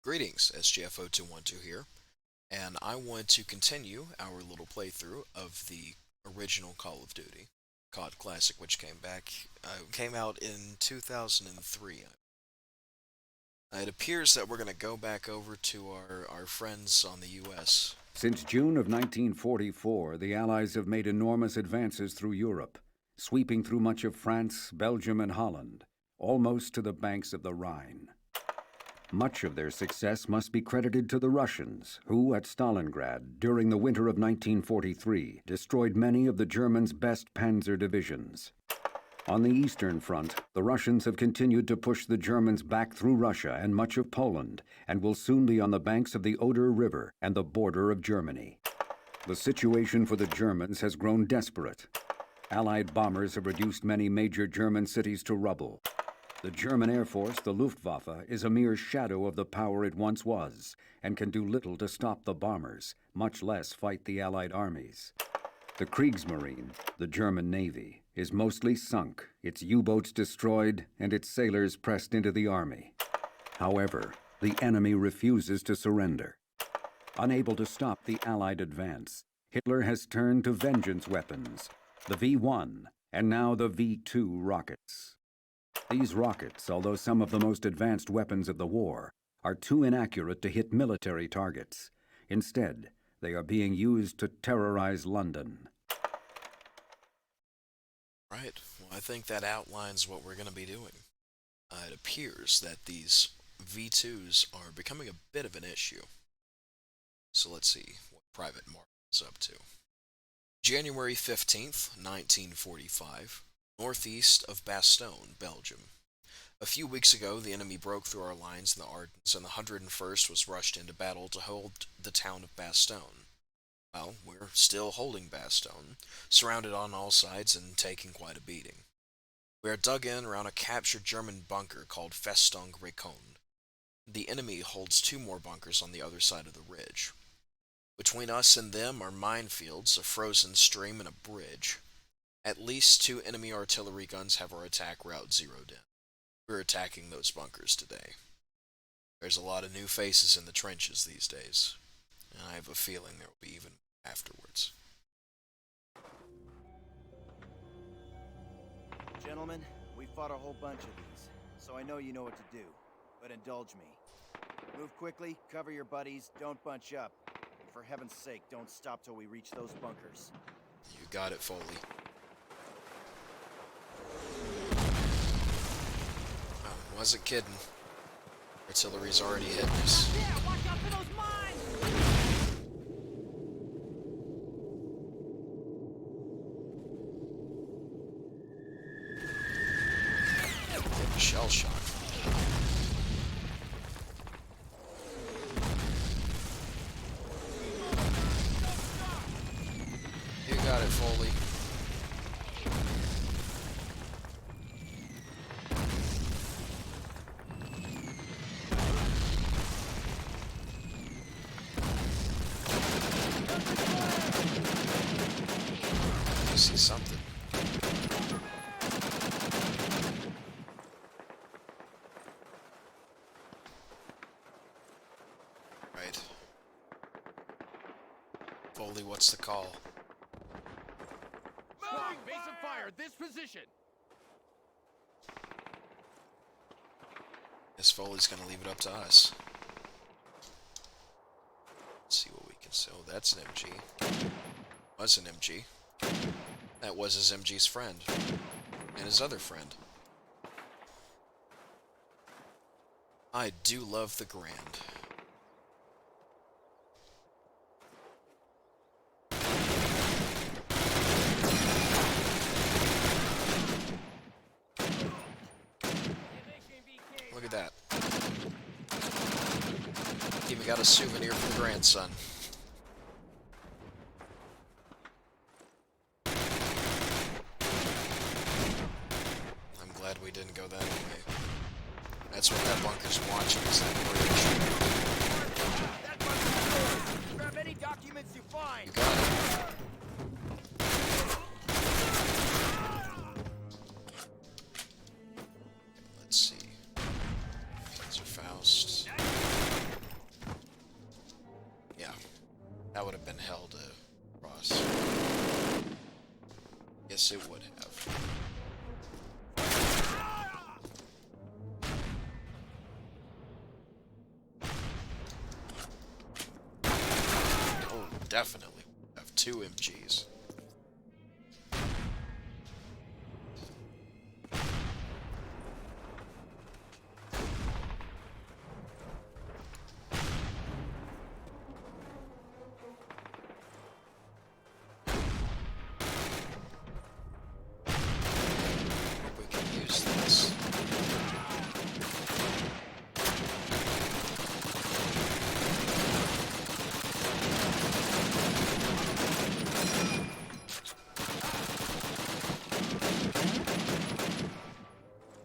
Greetings, SGFO212 here, and I want to continue our little playthrough of the original Call of Duty, COD Classic, which came out in 2003. It appears that we're going to go back over to our friends on the US. Since June of 1944, the Allies have made enormous advances through Europe, sweeping through much of France, Belgium, and Holland, almost to the banks of the Rhine. Much of their success must be credited to the Russians, who, at Stalingrad, during the winter of 1943, destroyed many of the Germans' best panzer divisions. On the Eastern Front, the Russians have continued to push the Germans back through Russia and much of Poland, and will soon be on the banks of the Oder River and the border of Germany. The situation for the Germans has grown desperate. Allied bombers have reduced many major German cities to rubble. The German Air Force, the Luftwaffe, is a mere shadow of the power it once was, and can do little to stop the bombers, much less fight the Allied armies. The Kriegsmarine, the German Navy, is mostly sunk, its U-boats destroyed, and its sailors pressed into the army. However, the enemy refuses to surrender. Unable to stop the Allied advance, Hitler has turned to vengeance weapons, the V-1, and now the V-2 rockets. These rockets, although some of the most advanced weapons of the war, are too inaccurate to hit military targets. Instead, they are being used to terrorize London. Right, well, I think that outlines what we're going to be doing. It appears that these V2s are becoming a bit of an issue. So let's see what Private Mark is up to. January 15th, 1945. Northeast of Bastogne, Belgium. A few weeks ago, the enemy broke through our lines in the Ardennes, and the 101st was rushed into battle to hold the town of Bastogne. Well, we're still holding Bastogne, surrounded on all sides and taking quite a beating. We are dug in around a captured German bunker called Festung Reconde. The enemy holds two more bunkers on the other side of the ridge. Between us and them are minefields, a frozen stream, and a bridge. At least two enemy artillery guns have our attack route zeroed in. We're attacking those bunkers today. There's a lot of new faces in the trenches these days, and I have a feeling there will be even afterwards. Gentlemen, we fought a whole bunch of these, so I know you know what to do, but indulge me. Move quickly, cover your buddies, don't bunch up. And for heaven's sake, don't stop till we reach those bunkers. You got it, Foley. Wasn't kidding. Artillery's already hitting us. Yeah, watch out for those mines! Getting shell shock. You got it, Foley. See something. Right. Foley, what's the call? Squad, base of fire, this position! Guess Foley's gonna leave it up to us. Let's see what we can see. Oh, that's an MG. Was an MG. That was his MG's friend. And his other friend. I do love the Grand. Look at that. Even got a souvenir from the grandson. We didn't go that way. That's what that bunker's watching, is that bridge. That bunker's grab any documents you find! You got it. Let's see. Panzerfaust. that would have been hell to cross. Yes, it would have. Oh, definitely. Have two MGs. Hope we can use this.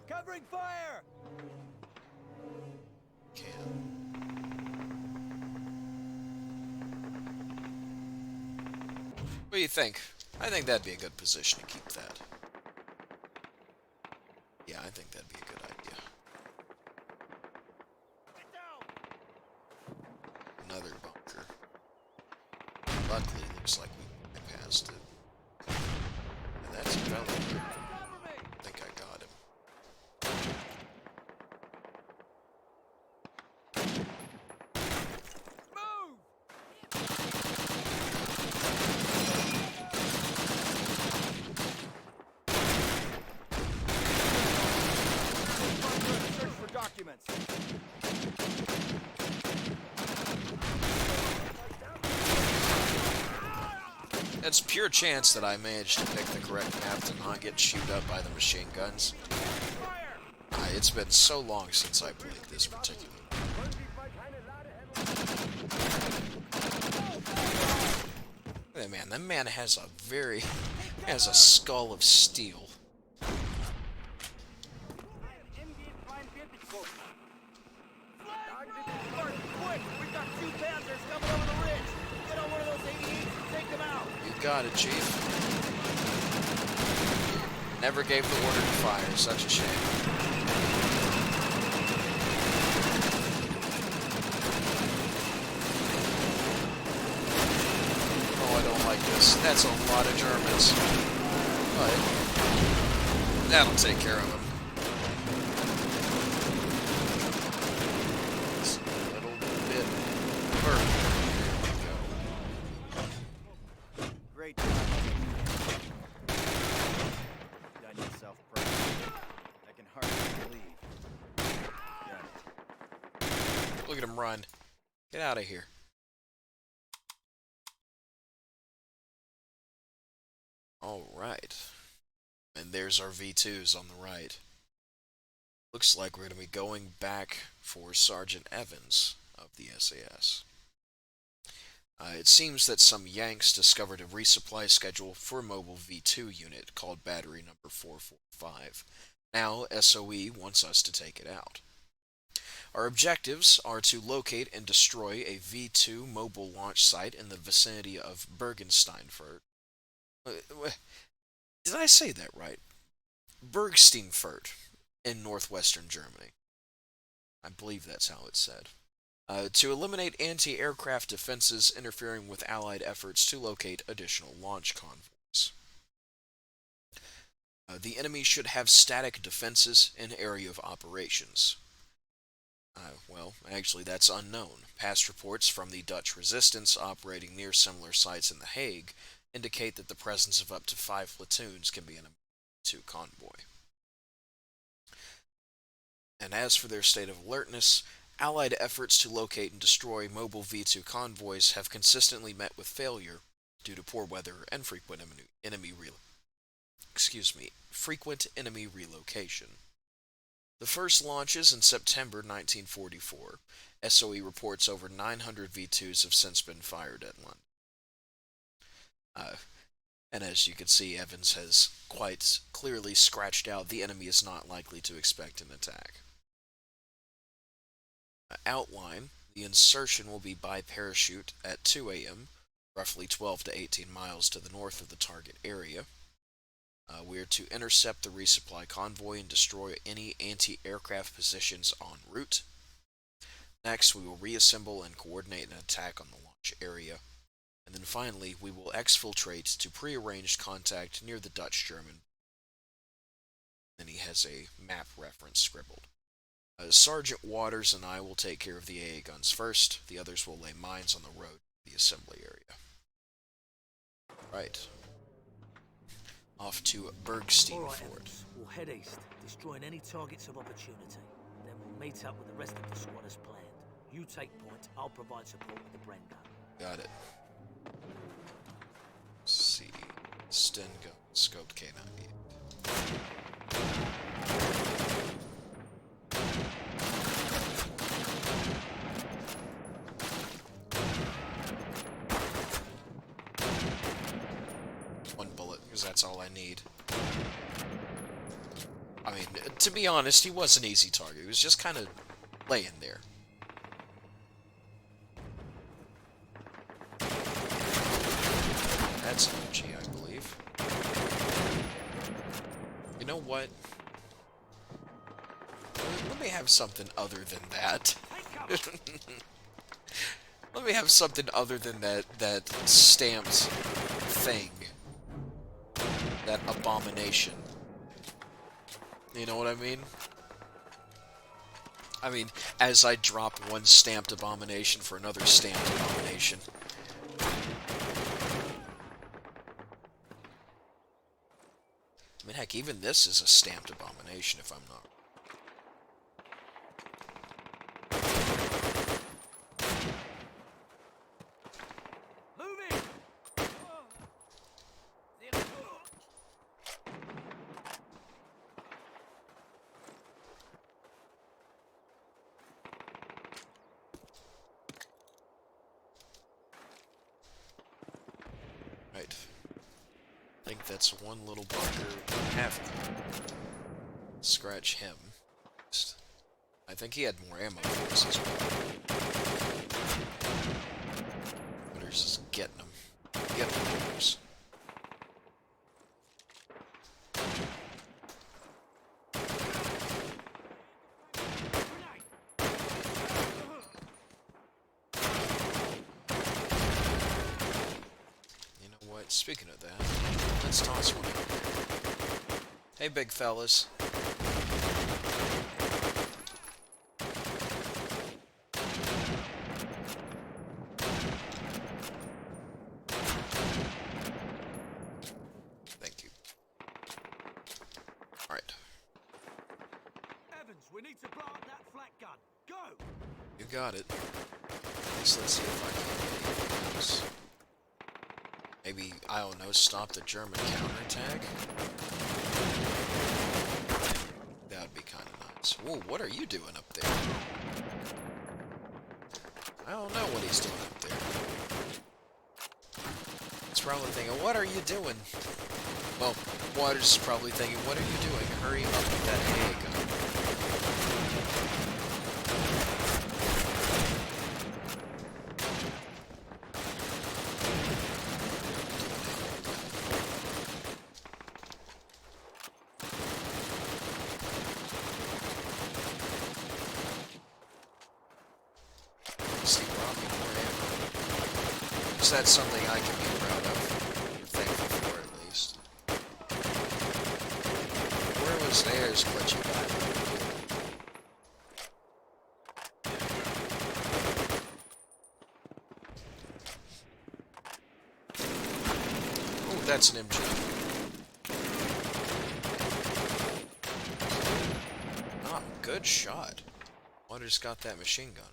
Covering fire! What do you think? I think that'd be a good position to keep that. Yeah, I think that'd be a good idea. Get down! Another bunker. Luckily, looks like we bypassed it. And that's a fellow. Cover me! I think I got him. Move! Search for documents. It's pure chance that I managed to pick the correct map to not get chewed up by the machine guns. It's been so long since I played this particular. That man has a skull of steel. Quick! We've got two Panthers coming over the ridge! Get on one of those 88s and take them out! You got it, Chief. Never gave the order to fire, such a shame. Oh, I don't like this. That's a lot of Germans. But that'll take care of them. It's a little bit further. There we go. Great job. Done yourself proud. I can hardly believe. Done. Look at him run. Get out of here. Alright. And there's our V2s on the right. Looks like we're going to be going back for Sergeant Evans of the SAS. It seems that some Yanks discovered a resupply schedule for a mobile V2 unit called Battery Number 445. Now, SOE wants us to take it out. Our objectives are to locate and destroy a V2 mobile launch site in the vicinity of Bergensteinfurt. Did I say that right? Bergsteinfurt in northwestern Germany. I believe that's how it's said. To eliminate anti-aircraft defenses interfering with Allied efforts to locate additional launch convoys. The enemy should have static defenses in area of operations. Well, actually that's unknown. Past reports from the Dutch resistance operating near similar sites in The Hague indicate that the presence of up to 5 platoons can be in a V2 convoy. And as for their state of alertness, Allied efforts to locate and destroy mobile V2 convoys have consistently met with failure due to poor weather and frequent enemy relocation. The first launches in September 1944. SOE reports over 900 V2s have since been fired at London. And as you can see, Evans has quite clearly scratched out the enemy is not likely to expect an attack. Outline: the insertion will be by parachute at 2 a.m., roughly 12 to 18 miles to the north of the target area. We are to intercept the resupply convoy and destroy any anti-aircraft positions en route. Next, we will reassemble and coordinate an attack on the launch area. And then finally, we will exfiltrate to prearranged contact near the Dutch-German. And he has a map reference scribbled. Sergeant Waters and I will take care of the AA guns first. The others will lay mines on the road to the assembly area. Right. Off to Bergstein All right, Fort. Evans. We'll head east, destroying any targets of opportunity. Then we'll meet up with the rest of the squad as planned. You take point, I'll provide support with the Bren gun. Got it. Let's see. Sten gun, scoped K98. One bullet, because that's all I need. I mean, to be honest, he was an easy target. He was just kind of laying there. That's an MG, I believe. You know what? Let me have something other than that. Let me have something other than that stamped thing. That abomination. You know what I mean? I mean, as I drop one stamped abomination for another stamped abomination. I mean, heck, even this is a stamped abomination, if I'm not. Moving! Right. I think that's one little bunker half. Scratch him. I think he had more ammo for us as well. Waters is getting them. Getting them, Waters. You know what? Speaking of that, let's toss one out. Hey, big fellas. Thank you. Alright. Evans, we need to blow up that flat gun. Go! You got it. At least let's see if I can get those. Maybe, I don't know, stop the German counterattack? That would be kind of nice. Whoa, what are you doing up there? I don't know what he's doing up there. He's probably thinking, what are you doing? Well, Waters is probably thinking, what are you doing? Hurry up with that AA gun. See, Robbie, more ammo. Is that something I can be proud of? Or thankful for, at least. Where was theirs, glitchy guy? Oh, that's an MG. Ah, good shot. Waters got that machine gunner.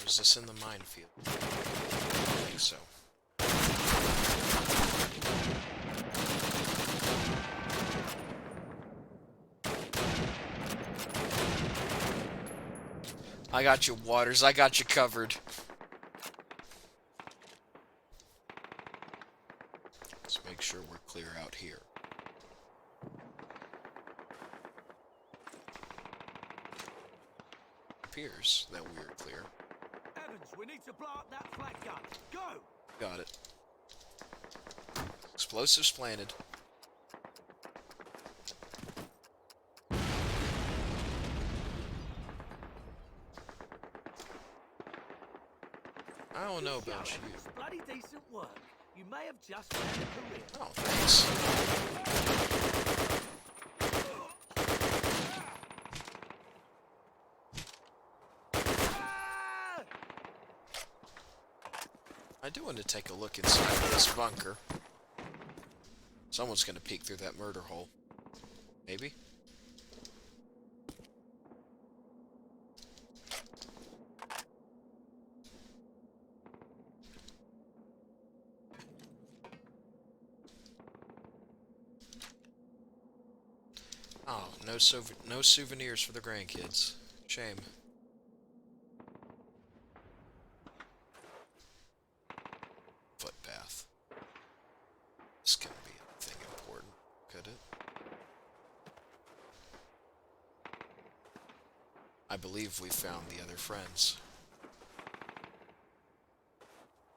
Was this in the minefield? I think so. I got you, Waters. I got you covered. Let's make sure we're clear out here. Appears that we're clear. Evans, we need to blow up that flag gun. Go! Got it. Explosives planted. I don't know about you. It's bloody decent work. You may have just found a career. Oh, thanks. I do want to take a look inside of this bunker. Someone's gonna peek through that murder hole. Maybe? Oh, no souvenirs for the grandkids. Shame. Footpath. This couldn't be anything important, could it? I believe we found the other friends.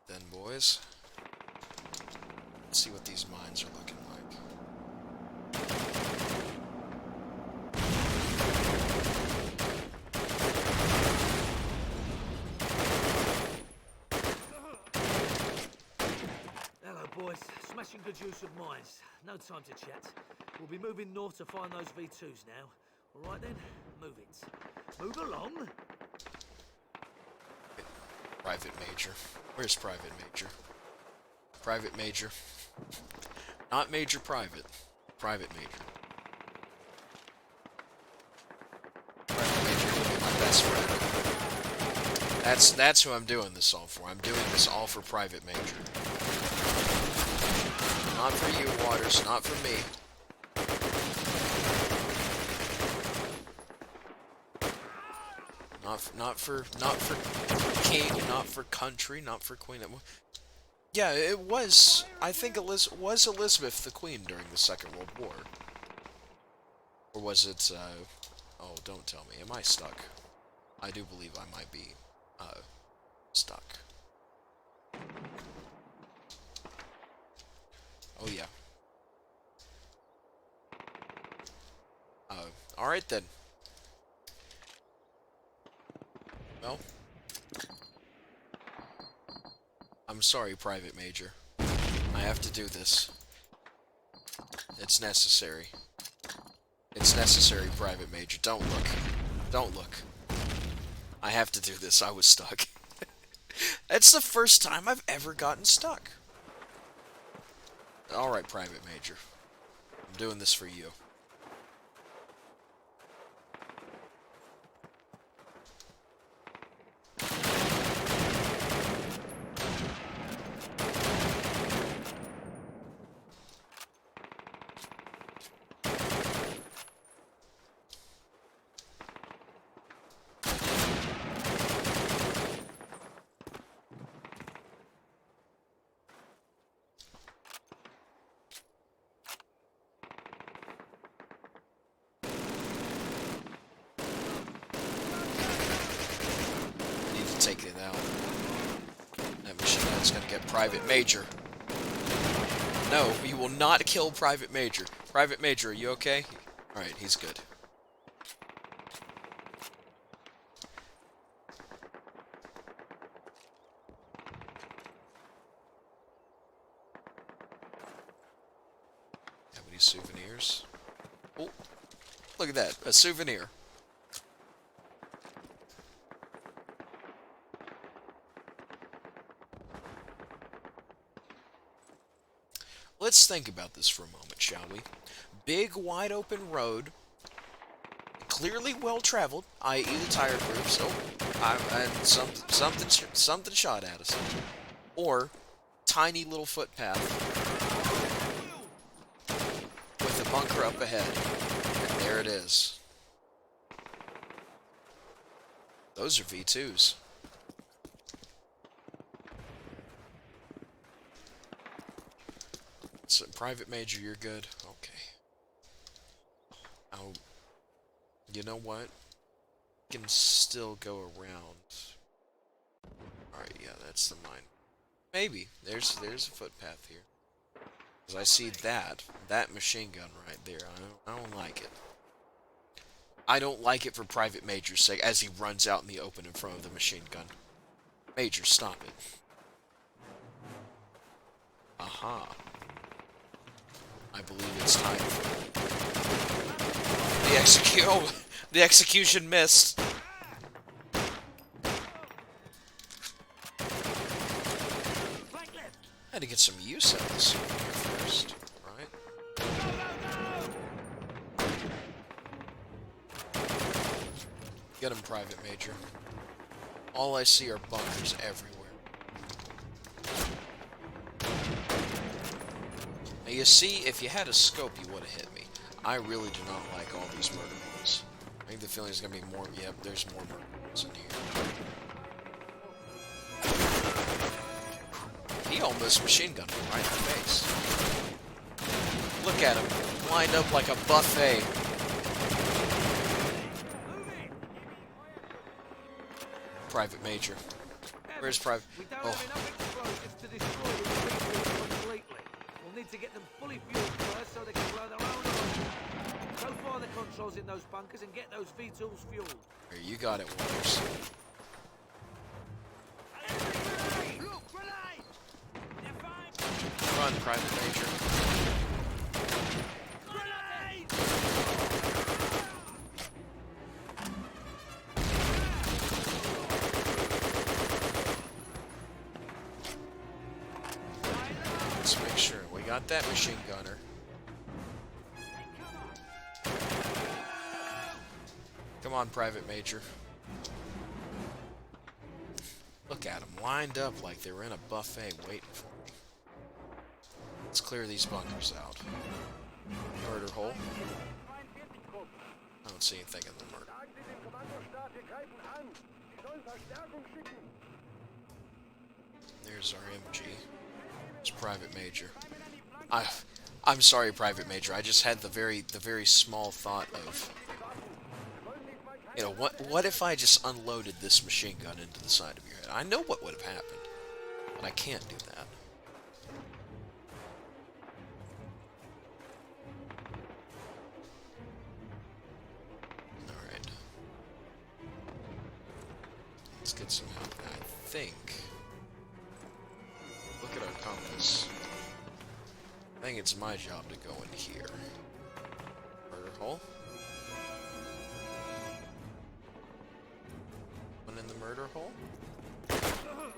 Then, boys, let's see what these mines are looking like. Hello, boys. Smashing good use of mines. No time to chat. We'll be moving north to find those V2s now. All right then, move it. Move along. Private Major. Where's Private Major? Private Major. Not Major Private. Private Major. Private Major will be my best friend. That's who I'm doing this all for. I'm doing this all for Private Major. Not for you, Waters. Not for me. Not for king, not for country, not for queen. Yeah, it was. I think was Elizabeth the queen during the Second World War, or was it? Oh, don't tell me. Am I stuck? I do believe I might be stuck. Oh yeah. All right then. Well, I'm sorry, Private Major. I have to do this. It's necessary. It's necessary, Private Major. Don't look. Don't look. I have to do this. I was stuck. It's the first time I've ever gotten stuck. Alright, Private Major. I'm doing this for you. Take it out. That machine gun's gonna get Private Major. No, you will not kill Private Major. Private Major, are you okay? Alright, he's good. Have any souvenirs? Oh, look at that, a souvenir. Let's think about this for a moment, shall we? Big, wide open road, clearly well traveled, i.e. the tire groups. Oh, and something shot at us. Or tiny little footpath with a bunker up ahead, and there it is. Those are V2s. So, Private Major, you're good? Okay. Oh, you know what? Can still go around. Alright, yeah, that's the mine. Maybe. There's a footpath here. Because I see that machine gun right there. I don't like it. I don't like it for Private Major's sake as he runs out in the open in front of the machine gun. Major, stop it. Aha. I believe it's time for the oh, the execution missed. Had to get some use out of this first, right? Get him, Private Major. All I see are bunkers everywhere. Now you see, if you had a scope, you would have hit me. I really do not like all these murder holes. I think the feeling is going to be more... Yep, there's more murder holes in here. He almost machine gunned me right in the face. Look at him, lined up like a buffet. Private Major. Where's Private? We don't Oh, have enough explosives to destroy these V2s completely. We'll need to get them fully fueled first so they can blow their own arms. Go find the controls in those bunkers and get those V2s fueled. here, you got it, Waters. Look, grenade! They're fine! Run, Private Major. Grenade! Let's make sure we got that machine gunner. Come on, Private Major. Look at them, lined up like they were in a buffet waiting for me. Let's clear these bunkers out. Murder hole. I don't see anything in the murder. There's our MG. It's Private Major. I'm sorry, Private Major. I just had the very small thought of, you know, what if I just unloaded this machine gun into the side of your head? I know what would have happened, but I can't do that. All right. Let's get some help. I think. Look at our compass. I think it's my job to go in here. Murder hole. One in the murder hole.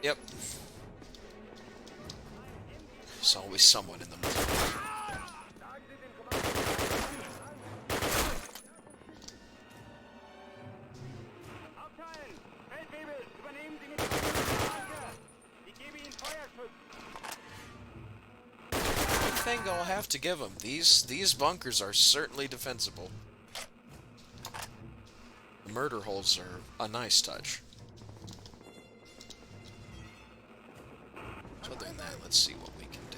Yep. There's always someone in the murder hole. I think I'll have to give them. These bunkers are certainly defensible. The murder holes are a nice touch. So other than that, let's see what we can do.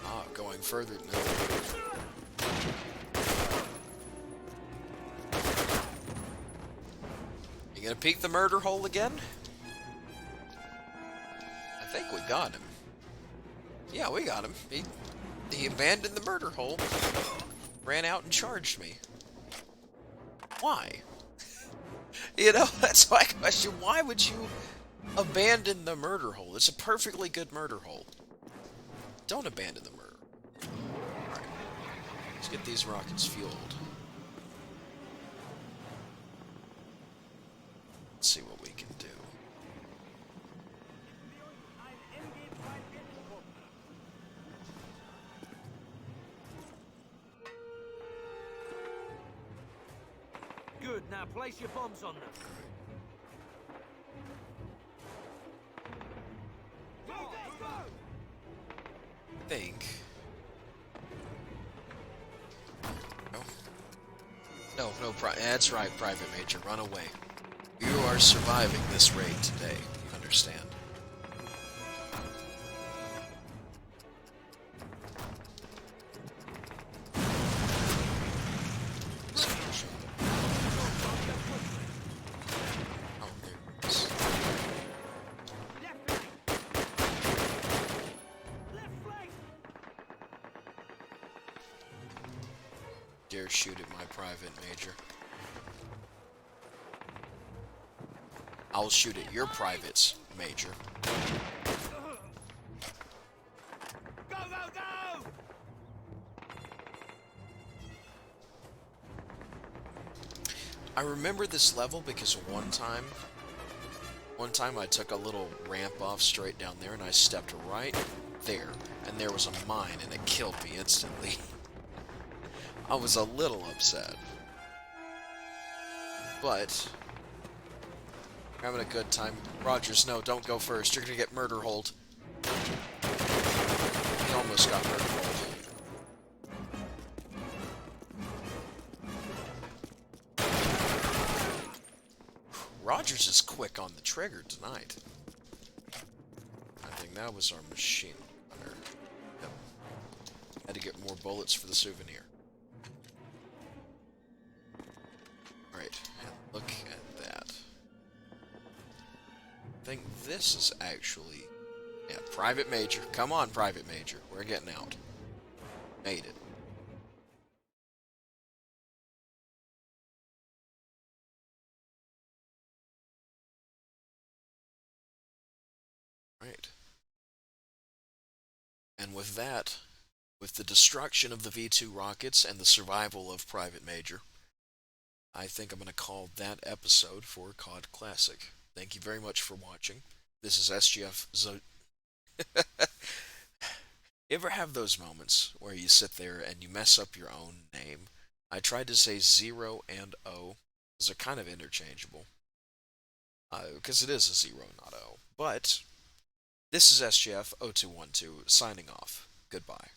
Ah, going further. No. You gonna peek the murder hole again? I think we got him. Yeah, we got him. He abandoned the murder hole, ran out and charged me. Why? You know, that's my question. Why would you abandon the murder hole? It's a perfectly good murder hole. Don't abandon the murder. Alright. Let's get these rockets fueled. Let's see what we can do. Good, now place your bombs on them. Go, go, go! Think. No. No, that's right, Private Major. Run away. You are surviving this raid today. Understand? dare shoot at my private major. I'll shoot at your privates, Major. Go, go, go! I remember this level because one time I took a little ramp off straight down there and I stepped right there and there was a mine and it killed me instantly. I was a little upset. But having a good time. Rogers, no, don't go first. You're gonna get murder hold. He almost got murder hold. Rogers is quick on the trigger tonight. I think that was our machine gunner. Yep. Had to get more bullets for the souvenir. Alright, and look at that. I think this is actually... Yeah, Private Major. Come on, Private Major. We're getting out. Made it. Right. And with that, with the destruction of the V2 rockets and the survival of Private Major, I think I'm going to call that episode for COD Classic. Thank you very much for watching. This is SGF You ever have those moments where you sit there and you mess up your own name? I tried to say 0 and O, because they're kind of interchangeable. Because it is a 0, not O. But, this is SGF 0212 signing off. Goodbye.